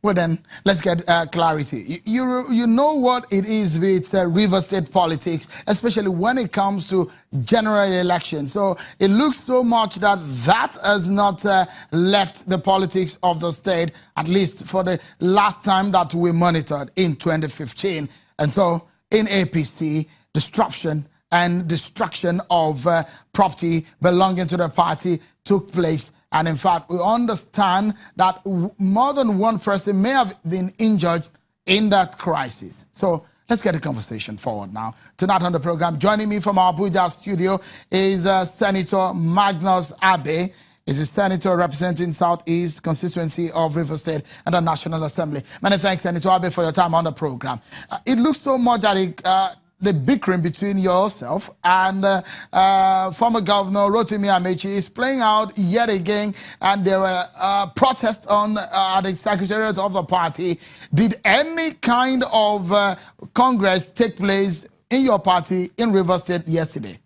Well then, let's get clarity. You know what it is with River State politics, especially when it comes to general elections. So it looks so much that has not left the politics of the state, at least for the last time that we monitored in 2015. And so in APC, disruption and destruction of property belonging to the party took place. And in fact, we understand that more than one person may have been injured in that crisis. So let's get the conversation forward now. Tonight on the program, joining me from our Abuja studio is Senator Magnus Abe. He's a senator representing Southeast constituency of River State and the National Assembly. Many thanks, Senator Abe, for your time on the program. It looks so much that the bickering between yourself and former Governor Rotimi Amaechi is playing out yet again, and there were protests on the secretariat of the party. Did any kind of congress take place in your party in River State yesterday?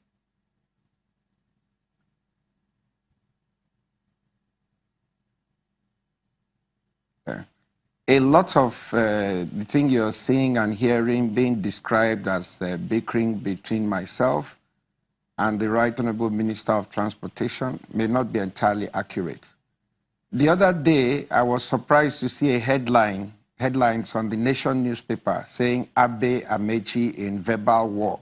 A lot of the thing you're seeing and hearing being described as bickering between myself and the Right Honorable Minister of Transportation may not be entirely accurate. The other day, I was surprised to see a headlines on the Nation newspaper saying Abe Amaechi in verbal war.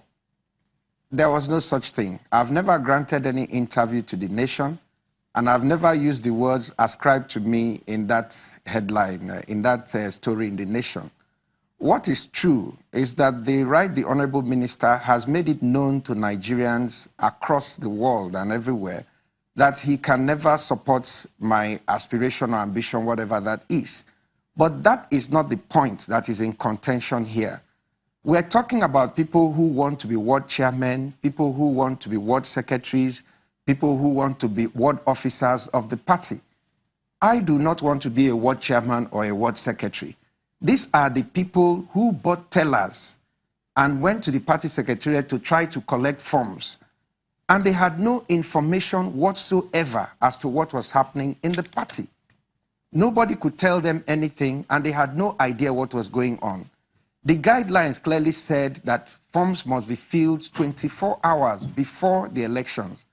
There was no such thing. I've never granted any interview to the Nation, and I've never used the words ascribed to me in that headline, in that story in the Nation. What is true is that the Honorable Minister has made it known to Nigerians across the world and everywhere that he can never support my aspiration or ambition, whatever that is. But that is not the point that is in contention here. We're talking about people who want to be ward chairmen, people who want to be ward secretaries, people who want to be ward officers of the party. I do not want to be a ward chairman or a ward secretary. These are the people who bought tellers and went to the party secretariat to try to collect forms. And they had no information whatsoever as to what was happening in the party. Nobody could tell them anything, and they had no idea what was going on. The guidelines clearly said that forms must be filled 24 hours before the elections.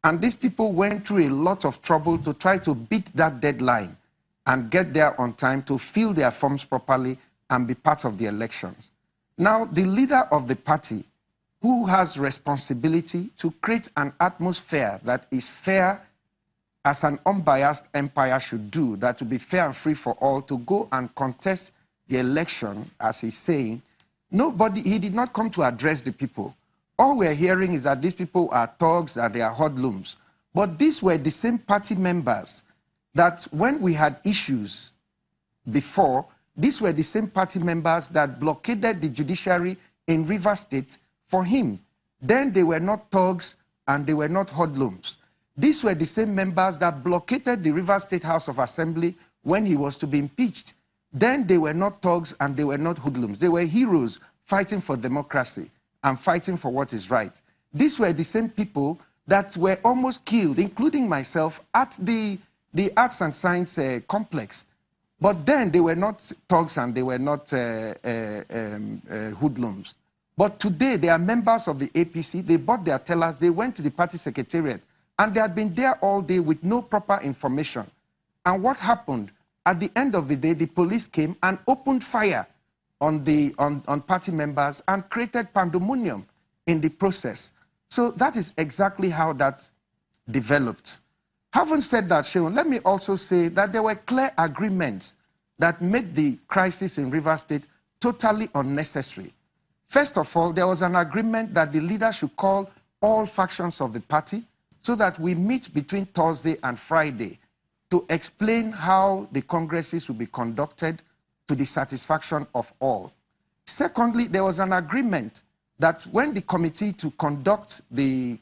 And these people went through a lot of trouble to try to beat that deadline and get there on time to fill their forms properly and be part of the elections. Now, the leader of the party, who has responsibility to create an atmosphere that is fair, as an unbiased empire should do, that to be fair and free for all, to go and contest the election, as he's saying, he did not come to address the people. All we're hearing is that these people are thugs, that they are hoodlums. But these were the same party members that when we had issues before, these were the same party members that blockaded the judiciary in River State for him. Then they were not thugs and they were not hoodlums. These were the same members that blockaded the River State House of Assembly when he was to be impeached. Then they were not thugs and they were not hoodlums. They were heroes fighting for democracy and fighting for what is right. These were the same people that were almost killed, including myself, at the Arts and Science complex. But then they were not thugs and they were not hoodlums. But today they are members of the APC. They bought their tellers. They went to the party secretariat. And they had been there all day with no proper information. And what happened? At the end of the day, the police came and opened fire on party members and created pandemonium in the process. So that is exactly how that developed. Having said that, Sharon, let me also say that there were clear agreements that made the crisis in River State totally unnecessary. First of all, there was an agreement that the leader should call all factions of the party so that we meet between Thursday and Friday to explain how the congresses will be conducted to the satisfaction of all. Secondly, there was an agreement that when the committee to conduct the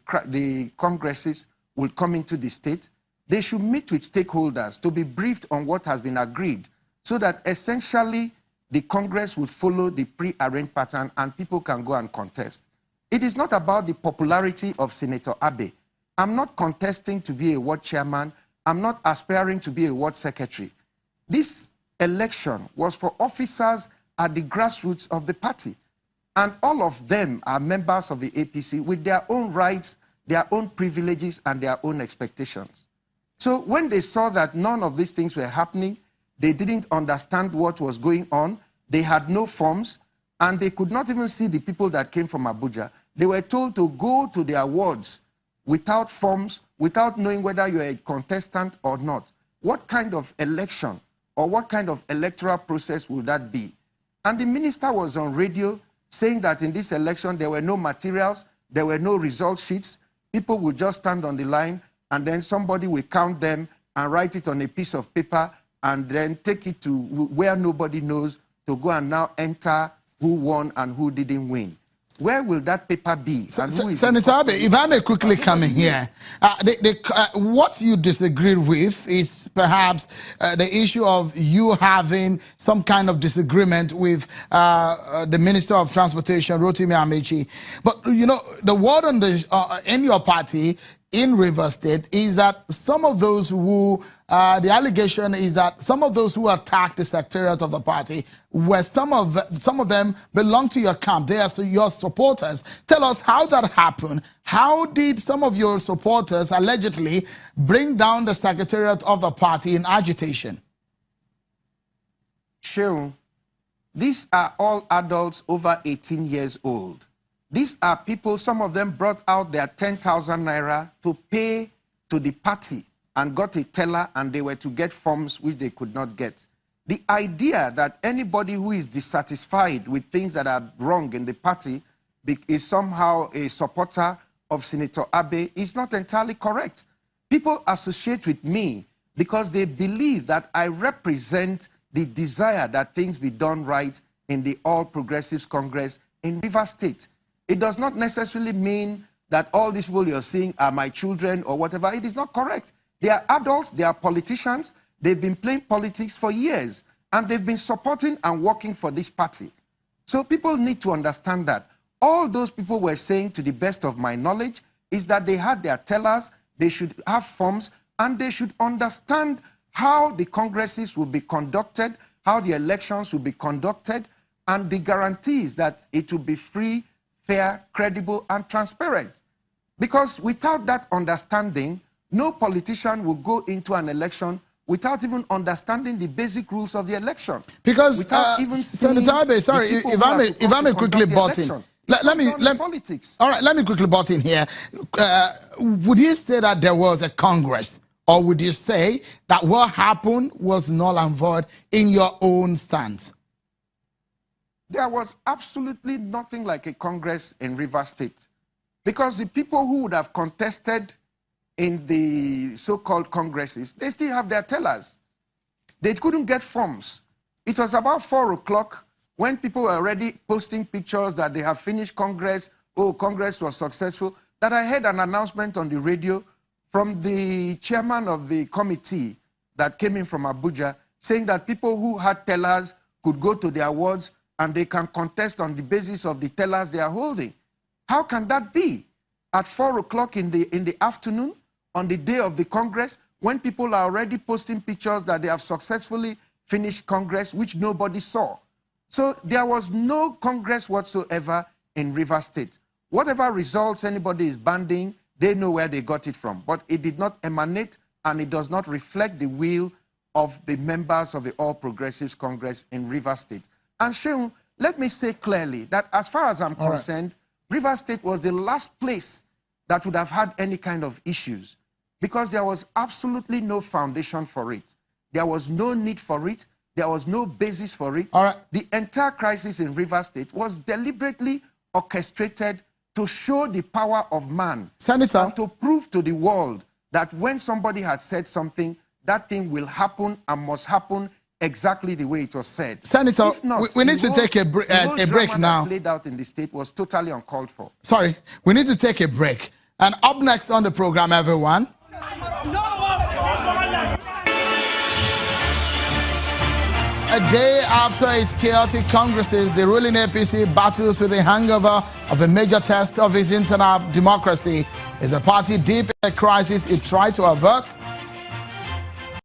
congresses will come into the state, they should meet with stakeholders to be briefed on what has been agreed so that essentially the Congress would follow the pre-arranged pattern and people can go and contest. It is not about the popularity of Senator Abe. I'm not contesting to be a ward chairman. I'm not aspiring to be a ward secretary. This election was for officers at the grassroots of the party. And all of them are members of the APC with their own rights, their own privileges, and their own expectations. So when they saw that none of these things were happening, they didn't understand what was going on, they had no forms, and they could not even see the people that came from Abuja. They were told to go to their wards without forms, without knowing whether you're a contestant or not. What kind of election or what kind of electoral process will that be? And the minister was on radio saying that in this election there were no materials, there were no result sheets. People would just stand on the line and then somebody will count them and write it on a piece of paper and then take it to where nobody knows to go and now enter who won and who didn't win. Where will that paper be? Senator Abe, if I may quickly come in here, what you disagree with is perhaps the issue of you having some kind of disagreement with the Minister of Transportation, Rotimi Amaechi. But, you know, the word on the, in your party, in Rivers State, is that some of those who, the allegation is that some of those who attacked the secretariat of the party were some of them belong to your camp. They are your supporters. Tell us how that happened. How did some of your supporters allegedly bring down the secretariat of the party in agitation? Sure. These are all adults over 18 years old. These are people, some of them brought out their 10,000 naira to pay to the party and got a teller, and they were to get forms which they could not get. The idea that anybody who is dissatisfied with things that are wrong in the party is somehow a supporter of Senator Abe is not entirely correct. People associate with me because they believe that I represent the desire that things be done right in the All Progressives Congress in Rivers State. It does not necessarily mean that all these people you're seeing are my children or whatever. It is not correct. They are adults, they are politicians, they've been playing politics for years, and they've been supporting and working for this party. So people need to understand that. All those people were saying, to the best of my knowledge, is that they had their tellers, they should have forms, and they should understand how the congresses will be conducted, how the elections will be conducted, and the guarantees that it will be free, fair, credible, and transparent. Because without that understanding, no politician will go into an election without even understanding the basic rules of the election. Because, Senator Abe, sorry, if I may quickly butt in. Let me quickly butt in here. Would you say that there was a Congress, or would you say that what happened was null and void in your own stance? There was absolutely nothing like a Congress in Rivers State, because the people who would have contested in the so-called Congresses, they still have their tellers. They couldn't get forms. It was about 4 o'clock when people were already posting pictures that they have finished Congress, oh, Congress was successful, that I heard an announcement on the radio from the chairman of the committee that came in from Abuja, saying that people who had tellers could go to their wards and they can contest on the basis of the tellers they are holding. How can that be? At 4 o'clock in the afternoon, on the day of the Congress, when people are already posting pictures that they have successfully finished Congress, which nobody saw. So there was no Congress whatsoever in Rivers State. Whatever results anybody is banding, they know where they got it from. But it did not emanate, and it does not reflect the will of the members of the All Progressives Congress in Rivers State. And Sheung, let me say clearly that as far as I'm concerned, Rivers State was the last place that would have had any kind of issues, because there was absolutely no foundation for it. There was no need for it. There was no basis for it. The entire crisis in Rivers State was deliberately orchestrated to show the power of man, Senator, and to prove to the world that when somebody had said something, that thing will happen and must happen exactly the way it was said. Senator, not, we need to take a break now. That played out in the state was totally uncalled for. Sorry, we need to take a break. And up next on the program, everyone. A day after its chaotic congresses, the ruling APC battles with the hangover of a major test of its internal democracy. Is a party deep in a crisis it tried to avert?